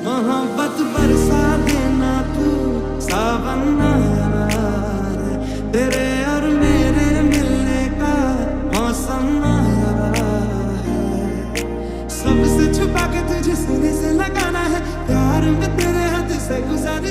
मोहब्बत बरसा देना तू सावन यार, तेरे और मेरे मिलने का मौसम आया है। सबसे छुपा के तुझे सीने से लगाना है, प्यार में तेरे हाथ से गुजार